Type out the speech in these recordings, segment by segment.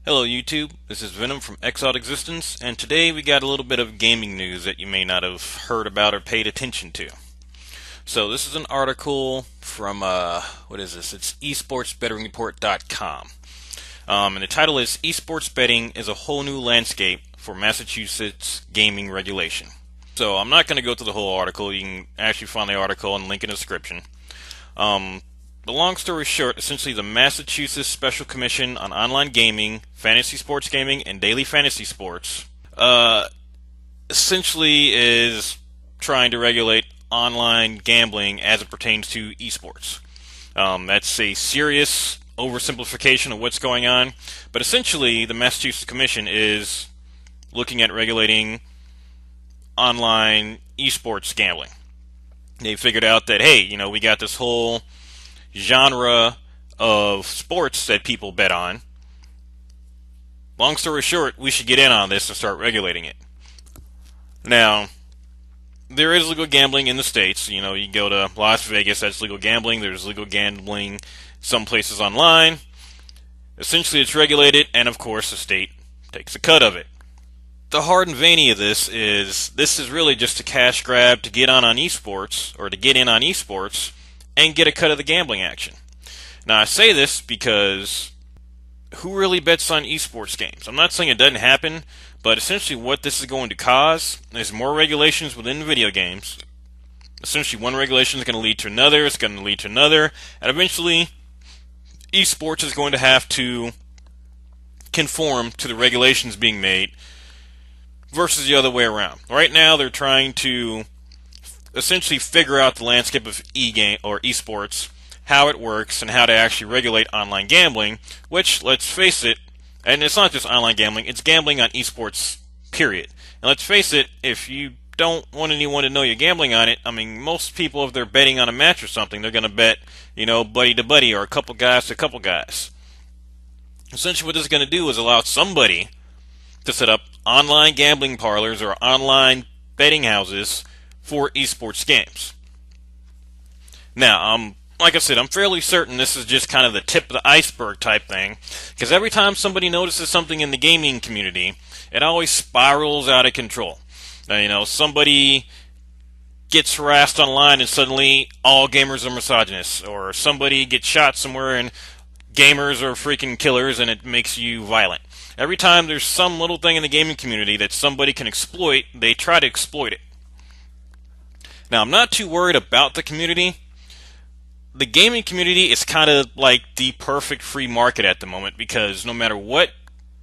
Hello YouTube, this is Venom from Exiled Existence, and today we got a little bit of gaming news that you may not have heard about or paid attention to. So this is an article from, what is this? It's esportsbettingreport.com. And the title is Esports Betting is a Whole New Landscape for Massachusetts Gaming Regulation. So I'm not going to go through the whole article. You can actually find the article and link in the description. But long story short, essentially the Massachusetts Special Commission on Online Gaming, Fantasy Sports Gaming, and Daily Fantasy Sports essentially is trying to regulate online gambling as it pertains to esports. That's a serious oversimplification of what's going on, but essentially the Massachusetts Commission is looking at regulating online esports gambling. They figured out that, hey, we got this whole genre of sports that people bet on. Long story short, we should get in on this and start regulating it. Now, there is legal gambling in the States. You go to Las Vegas, that's legal gambling. There's legal gambling some places online. Essentially, it's regulated, and of course, the state takes a cut of it. The hard and veiny of this is really just a cash grab to get on esports, or to get in on esports, and get a cut of the gambling action. Now, I say this because who really bets on esports games? I'm not saying it doesn't happen, but essentially what this is going to cause is more regulations within video games. Essentially, one regulation is going to lead to another, it's going to lead to another, and eventually, esports is going to have to conform to the regulations being made versus the other way around. Right now, they're trying to essentially figure out the landscape of e-game or esports, how it works, and how to actually regulate online gambling, which, let's face it, and it's not just online gambling, it's gambling on esports, period. And let's face it, if you don't want anyone to know you're gambling on it, most people, if they're betting on a match or something, they're going to bet, buddy to buddy, or a couple guys to a couple guys. Essentially what this is going to do is allow somebody to set up online gambling parlors or online betting houses for esports games. Now, like I said, I'm fairly certain this is just kind of the tip of the iceberg type thing, because every time somebody notices something in the gaming community, it always spirals out of control. Now, somebody gets harassed online and suddenly all gamers are misogynists, or somebody gets shot somewhere and gamers are freaking killers and it makes you violent. Every time there's some little thing in the gaming community that somebody can exploit, they try to exploit it. Now, I'm not too worried about the community. The gaming community is kind of like the perfect free market at the moment, because no matter what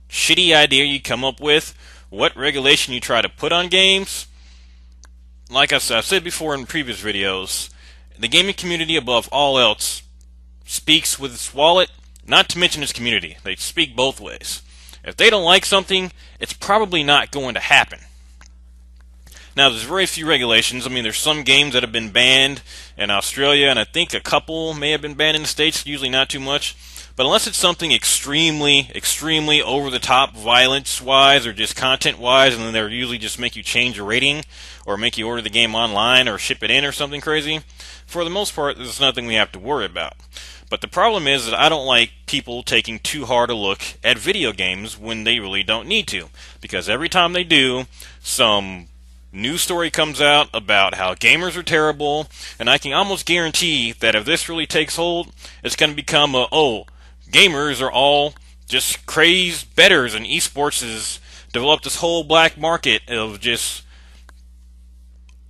shitty idea you come up with, what regulation you try to put on games, like I've said before in previous videos, the gaming community above all else speaks with its wallet, not to mention its community. They speak both ways. If they don't like something, it's probably not going to happen. Now, there's very few regulations. There's some games that have been banned in Australia, and I think a couple may have been banned in the States, usually not too much. But unless it's something extremely, extremely over-the-top violence-wise or just content-wise, and then they're usually just make you change your rating or make you order the game online or ship it in or something crazy, for the most part, there's nothing we have to worry about. But the problem is that I don't like people taking too hard a look at video games when they really don't need to. Because every time they do, some news story comes out about how gamers are terrible, and I can almost guarantee that if this really takes hold, it's going to become gamers are all just crazed bettors, and esports has developed this whole black market of just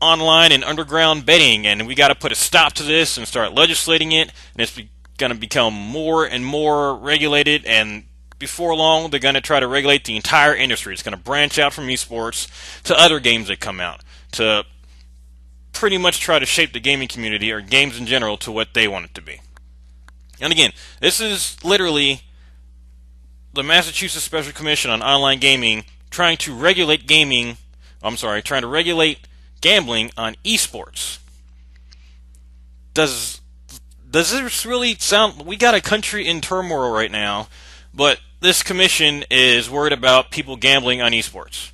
online and underground betting, and we got to put a stop to this and start legislating it, and it's going to become more and more regulated, and before long, they're going to try to regulate the entire industry. It's going to branch out from esports to other games that come out, to pretty much try to shape the gaming community, or games in general, to what they want it to be. And again, this is literally the Massachusetts Special Commission on Online Gaming trying to regulate gambling on esports. Does this really sound... We got a country in turmoil right now, but this commission is worried about people gambling on esports.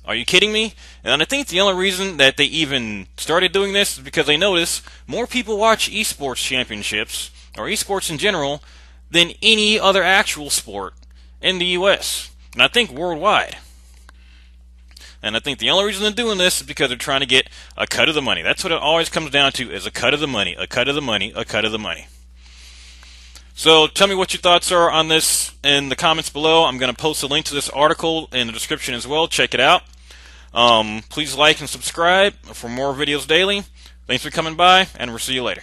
Are you kidding me? And I think the only reason that they even started doing this is because they notice more people watch esports championships, or esports in general, than any other actual sport. in the U.S., and I think worldwide. And I think the only reason they're doing this is because they're trying to get a cut of the money. That's what it always comes down to, is a cut of the money, a cut of the money, a cut of the money. So tell me what your thoughts are on this in the comments below. I'm going to post a link to this article in the description as well. Check it out. Please like and subscribe for more videos daily. Thanks for coming by, and we'll see you later.